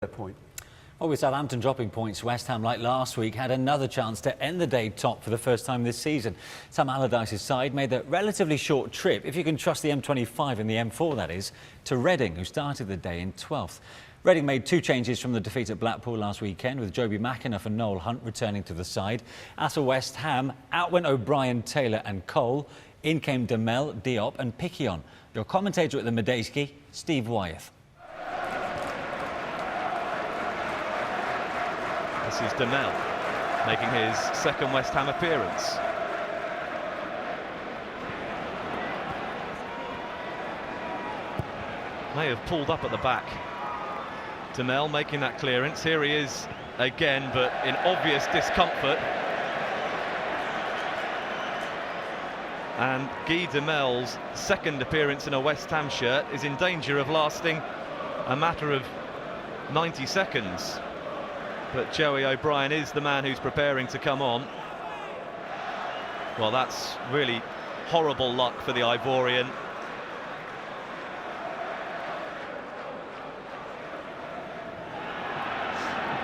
point. Well, with Southampton dropping points, West Ham, like last week, had another chance to end the day top for the first time this season. Sam Allardyce's side made the relatively short trip, if you can trust the M25 and the M4 that is, to Reading, who started the day in 12th. Reading made two changes from the defeat at Blackpool last weekend, with Joby McAnuff and Noel Hunt returning to the side. As for West Ham, out went O'Brien, Taylor and Cole. In came Demel, Diop and Picquion. Your commentator at the Medeski, Steve Wyeth. This is Demel making his second West Ham appearance. May have pulled up at the back. Demel making that clearance. Here he is again, but in obvious discomfort. And Guy Demel's second appearance in a West Ham shirt is in danger of lasting a matter of 90 seconds. But Joey O'Brien is the man who's preparing to come on. Well, that's really horrible luck for the Ivorian.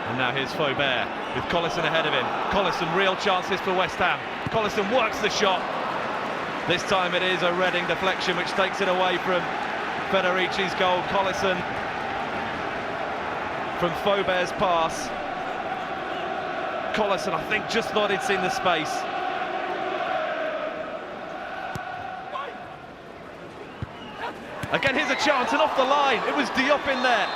And now here's Faubert with Collison ahead of him. Collison, real chances for West Ham. Collison works the shot. This time it is a Reading deflection which takes it away from Federici's goal. Collison from Faubert's pass. Collison, I think, just thought he'd seen the space. Again, here's a chance, and off the line. It was Diop in there.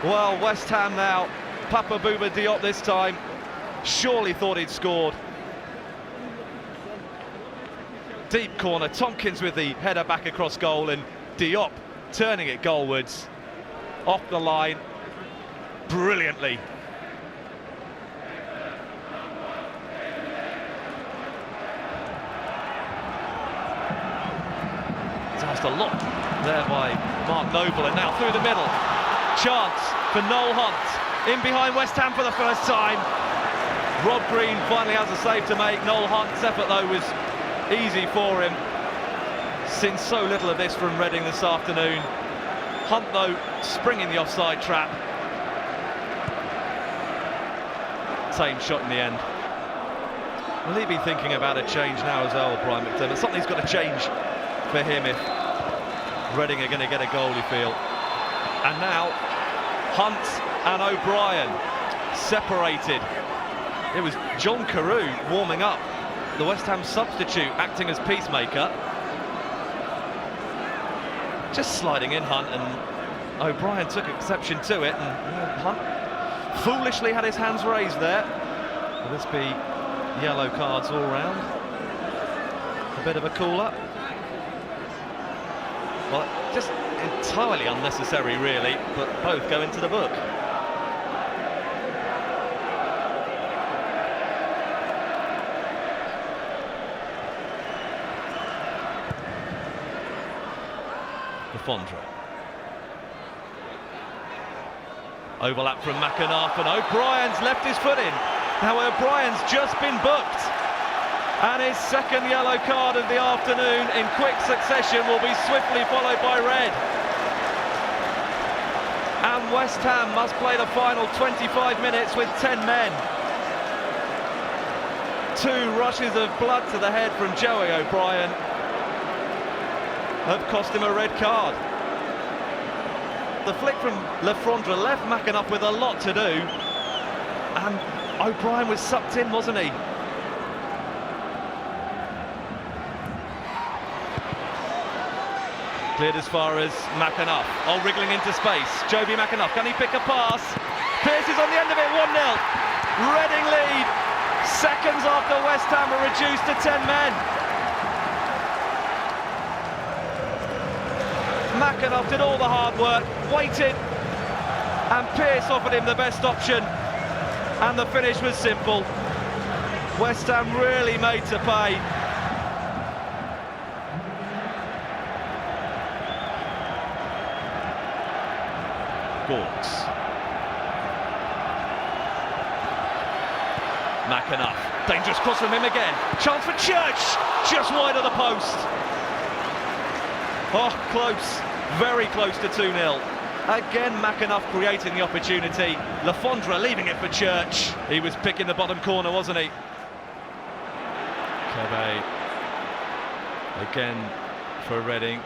Well, West Ham now. Papa Bouba Diop this time. Surely thought he'd scored. Deep corner. Tompkins with the header back across goal, and Diop turning it goalwards. Off the line. Brilliantly. Just a lot there by Mark Noble, and now through the middle. Chance for Noel Hunt. In behind West Ham for the first time. Rob Green finally has a save to make. Noel Hunt's effort, though, was easy for him. Seen so little of this from Reading this afternoon. Hunt, though, springing the offside trap. Same shot in the end. Will he be thinking about a change now as well, Brian McDermott? Something's got to change for him if Reading are going to get a goal, you feel. And now Hunt and O'Brien separated. It was John Carew warming up, the West Ham substitute, acting as peacemaker. Just sliding in Hunt, and O'Brien took exception to it, and Hunt foolishly had his hands raised there. Will this be yellow cards all round? A bit of a call-up. Well, just entirely unnecessary, really, but both go into the book. Lafondra. Overlap from McAnuff, and O'Brien's left his foot in. Now O'Brien's just been booked, and his second yellow card of the afternoon in quick succession will be swiftly followed by red. And West Ham must play the final 25 minutes with 10 men. Two rushes of blood to the head from Joey O'Brien have cost him a red card. The flick from Lafondra left McAnuff with a lot to do, and O'Brien was sucked in, wasn't he? Cleared as far as McAnuff. Oh, wriggling into space. Joby McAnuff, can he pick a pass? Pearce is on the end of it, 1-0. Reading lead. Seconds after West Ham are reduced to 10 men. McAnuff did all the hard work, waited, and Pearce offered him the best option, and the finish was simple. West Ham really made to pay. Gawks. McAnuff, dangerous cross from him again. Chance for Church, just wide of the post. Oh, close, very close to 2-0. Again, McAnuff creating the opportunity. Lafondra leaving it for Church. He was picking the bottom corner, wasn't he? Kebe again for Reading.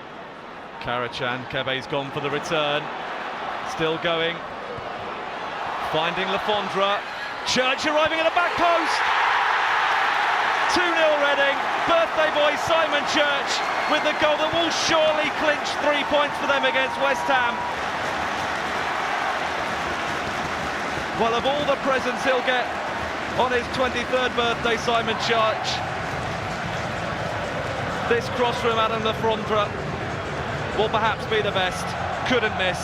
Karachan, Kebe's gone for the return. Still going. Finding Lafondra. Church arriving at the back post. 2-0 Reading. Birthday boy Simon Church with the goal that will surely clinch 3 points for them against West Ham. Well, of all the presents he'll get on his 23rd birthday, Simon Church, this cross from Adam Lafondra will perhaps be the best. Couldn't miss.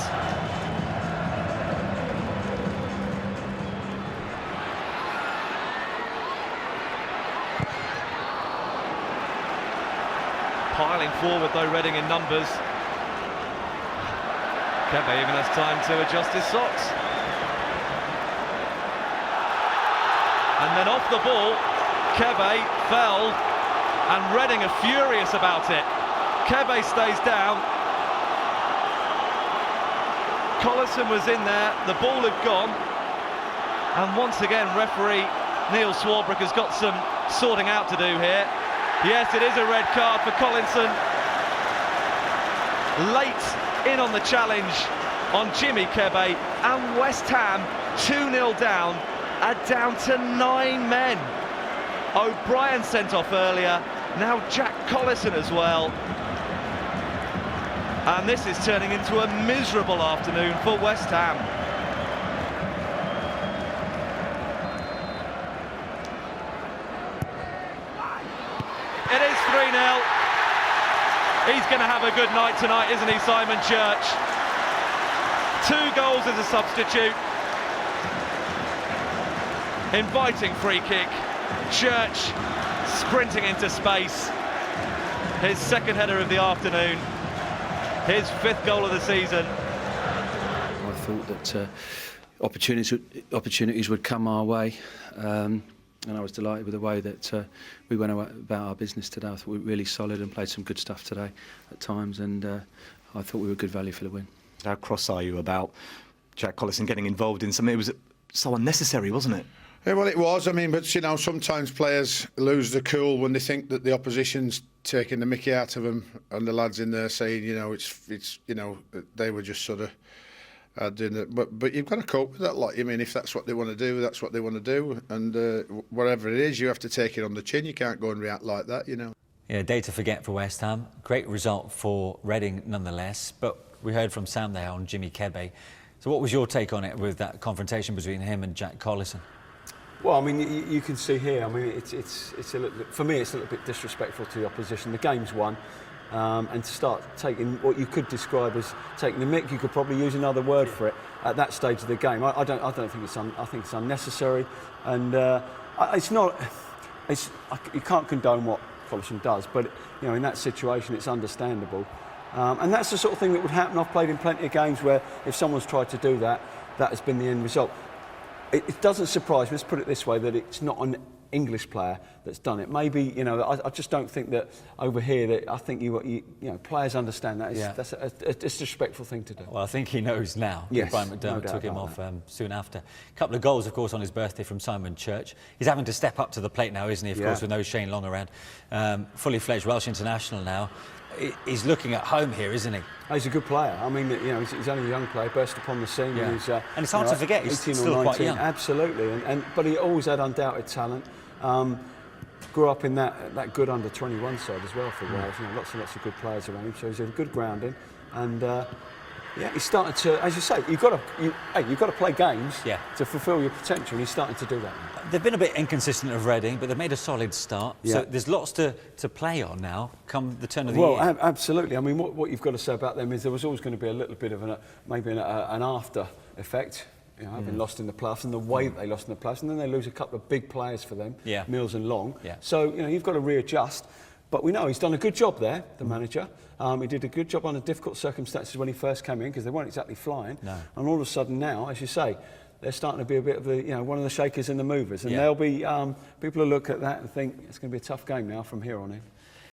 Piling forward though, Reading in numbers. Kebe even has time to adjust his socks. And then off the ball, Kebe fell, and Reading are furious about it. Kebe stays down. Collison was in there, the ball had gone, and once again referee Neil Swarbrick has got some sorting out to do here. Yes, it is a red card for Collison. Late in on the challenge on Jimmy Kebe, and West Ham 2-0 down, are down to 9 men. O'Brien sent off earlier, now Jack Collison as well. And this is turning into a miserable afternoon for West Ham. It is 3-0. He's going to have a good night tonight, isn't he, Simon Church? 2 goals as a substitute. Inviting free kick. Church sprinting into space. His second header of the afternoon. His 5th goal of the season. I thought that opportunities would come our way. And I was delighted with the way that we went about our business today. I thought we were really solid and played some good stuff today at times, and I thought we were good value for the win. How cross are you about Jack Collison getting involved in something? It was so unnecessary, wasn't it? Yeah, well, it was. I mean, but you know, sometimes players lose the cool when they think that the opposition's taking the mickey out of them, and the lads in there saying, you know, it's you know, they were just sort of doing it. But you've got to cope with that lot. I mean, if that's what they want to do, that's what they want to do, and whatever it is, you have to take it on the chin. You can't go and react like that, you know. Yeah, day to forget for West Ham. Great result for Reading nonetheless, but we heard from Sam there on Jimmy Kebe. So what was your take on it with that confrontation between him and Jack Collison? Well, I mean, you can see here. I mean, it's a little bit, for me, it's a little bit disrespectful to the opposition. The game's won, and to start taking what you could describe as taking the mick, you could probably use another word for it at that stage of the game. I don't think it's I think it's unnecessary, and it's not. You can't condone what Collison does, but you know, in that situation, it's understandable, and that's the sort of thing that would happen. I've played in plenty of games where if someone's tried to do that, that has been the end result. It doesn't surprise me, let's put it this way, that it's not an English player that's done it. Maybe, you know, I just don't think that over here, that I think you know, players understand that. That's a disrespectful thing to do. Well, I think he knows now. Yes, Brian McDermott no took him off that. soon after. A couple of goals, of course, on his birthday from Simon Church. He's having to step up to the plate now, isn't he, of course, with no Shane Long around. Fully fledged Welsh international now. He's looking at home here, isn't he? He's a good player. I mean, you know, he's only a young player, burst upon the scene. Yeah. And, and it's hard to forget, he's 18 still or 19, quite young. Absolutely, but he always had undoubted talent. Grew up in that good under-21 side as well for Wales. You know, lots and lots of good players around him, so he's a good grounding. And yeah, he's starting to, as you say, you've got to play games to fulfil your potential. And he's starting to do that now. They've been a bit inconsistent of Reading, but they've made a solid start. Yeah. So there's lots to play on now, come the turn of the year. Well, absolutely. I mean, what you've got to say about them is there was always going to be a little bit of maybe an after effect. You know, having lost in the playoffs and the way that they lost in the playoffs, and then they lose a couple of big players for them, Mills and Long. Yeah. So, you know, you've got to readjust. But we know he's done a good job there, the manager. He did a good job under difficult circumstances when he first came in, because they weren't exactly flying. No. And all of a sudden now, as you say, they're starting to be a bit of the, you know, one of the shakers and the movers. And they'll be, people will look at that and think it's going to be a tough game now from here on in.